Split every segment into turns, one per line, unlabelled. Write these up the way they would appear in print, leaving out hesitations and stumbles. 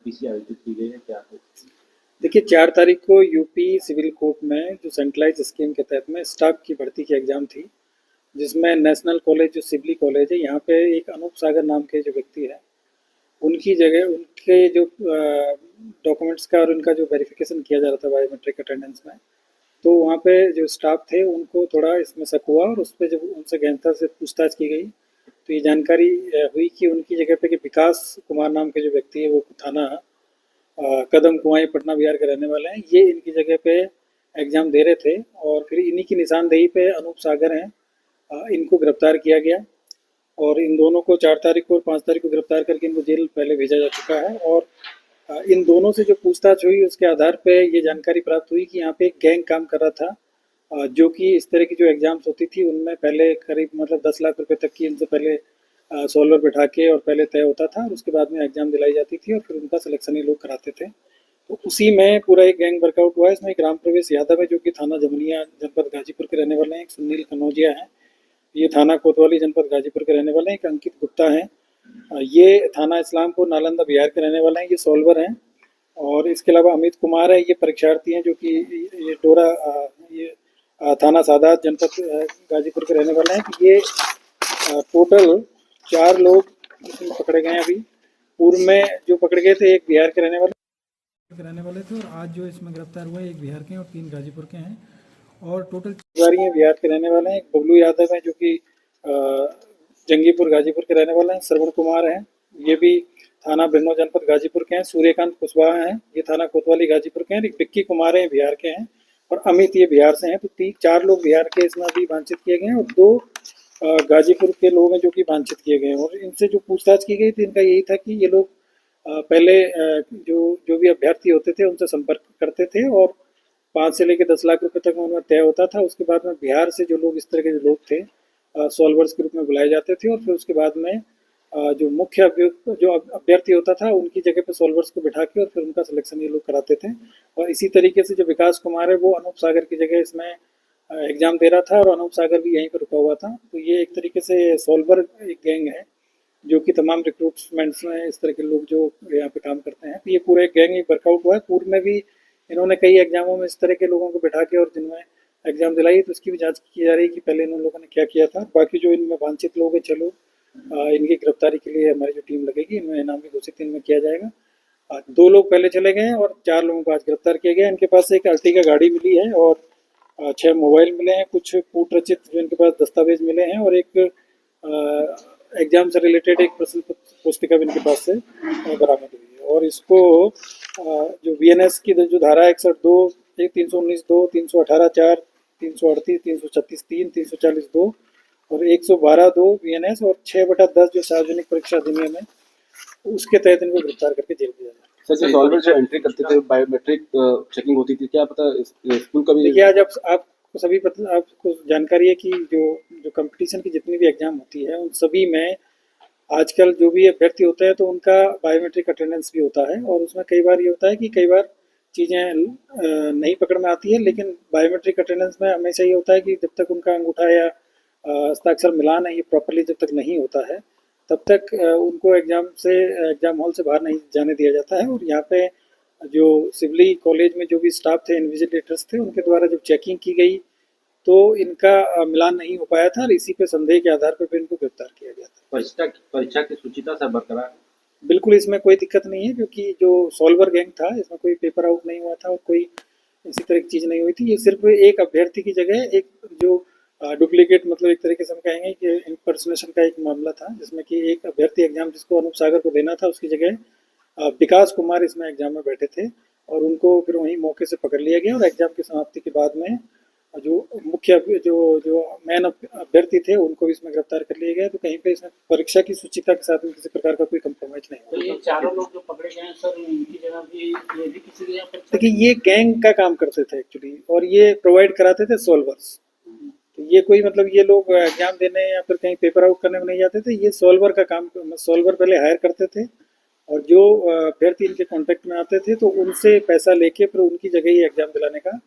PC आयोजित की गई है, क्या है?
देखिए 4 तारीख को यूपी सिविल कोर्ट में जो सेंट्रलाइज स्कीम के तहत में स्टाफ की भर्ती की एग्ज़ाम थी, जिसमें नेशनल कॉलेज जो सिवली कॉलेज है यहाँ पे एक अनूप सागर नाम के जो व्यक्ति है, उनकी जगह उनके जो डॉक्यूमेंट्स का और उनका जो वेरिफिकेशन किया जा रहा था बायोमेट्रिक अटेंडेंस में, तो वहाँ पे जो स्टाफ थे उनको थोड़ा इसमें शक हुआ और उस पर जब उनसे गहनता से पूछताछ की गई तो ये जानकारी हुई कि उनकी जगह पे कि विकास कुमार नाम के जो व्यक्ति है वो थाना कदम कुआई पटना बिहार के रहने वाले हैं, ये इनकी जगह पे एग्ज़ाम दे रहे थे और फिर इन्हीं की निशानदेही पे अनूप सागर हैं, इनको गिरफ्तार किया गया और इन दोनों को 4 तारीख को और 5 तारीख को गिरफ्तार करके इनको जेल पहले भेजा जा चुका है। और इन दोनों से जो पूछताछ हुई उसके आधार पे ये जानकारी प्राप्त हुई कि यहाँ पे एक गैंग काम कर रहा था, जो कि इस तरह की जो एग्ज़ाम्स होती थी उनमें पहले करीब मतलब 10 लाख रुपए तक की इनसे पहले सॉल्वर बिठा के और पहले तय होता था और उसके बाद में एग्ज़ाम दिलाई जाती थी और फिर उनका सिलेक्शन ये लोग कराते थे। तो उसी में पूरा एक गैंग वर्कआउट हुआ है। इसमें एक राम प्रवेश यादव है जो कि थाना जमुनिया जनपद गाजीपुर के रहने वाले हैं, एक सुनील कनौजिया है, ये थाना कोतवाली जनपद गाजीपुर के रहने वाले हैं, एक अंकित गुप्ता है, ये थाना इस्लामपुर नालंदा बिहार के रहने वाले हैं, ये सॉल्वर हैं। और इसके अलावा अमित कुमार है, ये परीक्षार्थी हैं जो कि ये डोरा ये थाना सादात जनपद गाजीपुर के रहने वाले हैं। तो ये टोटल 4 लोग इसमें पकड़े गए हैं अभी। पूर्व में जो पकड़े गए थे एक बिहार के रहने वाले थे और आज जो इसमें गिरफ्तार हुए एक बिहार के हैं और 3 गाजीपुर के हैं और टोटल 4 हैं बिहार के रहने वाले हैं। एक बबलू यादव है जो कि जंगीपुर गाजीपुर के रहने वाले हैं, श्रवण कुमार हैं, ये भी थाना बिरनौ जनपद गाजीपुर के हैं, सूर्यकांत कुशवाहा हैं, ये थाना कोतवाली गाजीपुर के हैं, एक विक्की कुमार हैं बिहार के हैं और अमित ये बिहार से हैं। तो 4 लोग बिहार के इसमें अभी वांछित किए गए हैं और 2 गाजीपुर के लोग हैं जो कि वांछित किए गए हैं। और इनसे जो पूछताछ की गई थी इनका यही था कि ये लोग पहले जो जो भी अभ्यर्थी होते थे उनसे संपर्क करते थे और 5 से लेकर 10 लाख रुपए तक उनमें तय होता था। उसके बाद में बिहार से जो लोग इस तरह के जो लोग थे सॉल्वर्स के रूप में बुलाए जाते थे और फिर उसके बाद में जो मुख्य जो अभ्यर्थी होता था उनकी जगह पे सॉल्वर्स को बिठा के और फिर उनका सिलेक्शन ये लोग कराते थे। और इसी तरीके से जो विकास कुमार है वो अनूप सागर की जगह इसमें एग्ज़ाम दे रहा था और अनूप सागर भी यहीं पर रुका हुआ था। तो ये एक तरीके से सॉल्वर एक गैंग है जो कि तमाम रिक्रूटमेंट्स में इस तरह के लोग जो यहाँ पे काम करते हैं। तो ये पूरा एक गैंग एक वर्कआउट हुआ है। पूर्व में भी इन्होंने कई एग्जामों में इस तरह के लोगों को बिठा के और जिनमें एग्जाम दिलाई तो उसकी भी जांच की जा रही है कि पहले इन लोगों ने क्या किया था। बाकी जो इनमें वांछित लोग हैं चलो इनकी गिरफ्तारी के लिए हमारी जो टीम लगेगी, इनमें इनाम भी घोषित इनमें किया जाएगा। 2 लोग पहले चले गए हैं और 4 लोगों को आज गिरफ्तार किया गया। इनके पास एक अर्टिगा गाड़ी मिली है और 6 मोबाइल मिले हैं, कुछ कूट रचित जो इनके पास दस्तावेज मिले हैं और एक एग्जाम से रिलेटेड एक प्रश्न पुस्तिका भी इनके पास से बरामद हुई है। और इसको जो VNS की जो धारा 61(2), 319(2), 318(4), 338, 336(3), 340(2) और 112(2) VNS और 6/10 जो सार्वजनिक परीक्षा अधिनियम है उसके तहत इनको गिरफ्तार करके जेल भेजा जाए।
सर, जो सॉल्वर जो एंट्री करते थे बायोमेट्रिक चेकिंग होती थी, क्या पता स्कूल का भी?
देखिए आज आपको सभी पता, आपको जानकारी है कि जो जो कंपटीशन की जितनी भी एग्जाम होती है उन सभी में आजकल जो भी अभ्यर्थी होता है तो उनका बायोमेट्रिक अटेंडेंस भी होता है और उसमें कई बार ये होता है कि कई बार चीज़ें नहीं पकड़ में आती है। लेकिन बायोमेट्रिक अटेंडेंस में हमेशा ये होता है कि जब तक उनका अंगूठा या हस्ताक्षर मिलान है ये प्रॉपरली जब तक नहीं होता है तब तक उनको एग्ज़ाम हॉल से बाहर नहीं जाने दिया जाता है। और यहाँ पे जो सिवली कॉलेज में जो भी स्टाफ थे, इन्विजिलेटर्स थे, उनके द्वारा जब चेकिंग की गई तो इनका मिलान नहीं हो पाया था और इसी पे संदेह के आधार पर इनको गिरफ्तार किया गया था।
परीक्षा की शुचिता सर बरकरार?
बिल्कुल इसमें कोई दिक्कत नहीं है क्योंकि जो सॉल्वर गैंग था इसमें कोई पेपर आउट नहीं हुआ था और कोई इसी तरह की चीज़ नहीं हुई थी। ये सिर्फ एक अभ्यर्थी की जगह एक जो डुप्लीकेट मतलब एक तरीके से हम कहेंगे कि इम्पर्सनेशन का एक मामला था जिसमें कि एक अभ्यर्थी एग्जाम जिसको अनूप सागर को देना था उसकी जगह विकास कुमार इसमें एग्जाम में बैठे थे और उनको फिर वहीं मौके से पकड़ लिया गया और एग्जाम की समाप्ति के बाद में जो मुख्य जो जो मेन अभ्यर्थी थे उनको भी इसमें गिरफ्तार कर लिया गया। तो कहीं पे इसमें परीक्षा की शुचिता के साथ में किसी प्रकार का कोई कंप्रोमाइज नहीं
तो ये चारों लोग जो पकड़े गए हैं सर इनकी जगह भी ये भी किसी जगह पर?
देखिए ये गैंग का काम करते थे एक्चुअली और ये प्रोवाइड कराते थे सॉल्वर्स। तो ये कोई मतलब ये लोग एग्जाम देने या फिर कहीं पेपर आउट करने में नहीं जाते थे, ये सॉल्वर का काम सॉल्वर पहले हायर करते थे और जो अभ्यर्थी इनके कांटेक्ट में आते थे तो उनसे पैसा लेके फिर उनकी जगह ही एग्जाम दिलाने का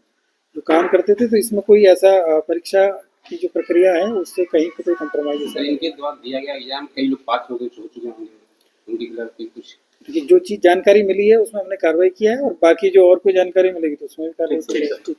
जो काम करते थे। तो इसमें कोई ऐसा परीक्षा की जो प्रक्रिया है उससे कहीं पर कोई कम्प्रोमाइज नहीं।
इनके द्वारा दिया गया एग्जाम कई लोग पास हो चुके होंगे, उनकी कुछ
ये जो चीज़ जानकारी मिली है उसमें हमने कार्रवाई किया है, और बाकी जो और कोई जानकारी मिलेगी तो उसमें भी कार्रवाई की जाएगी।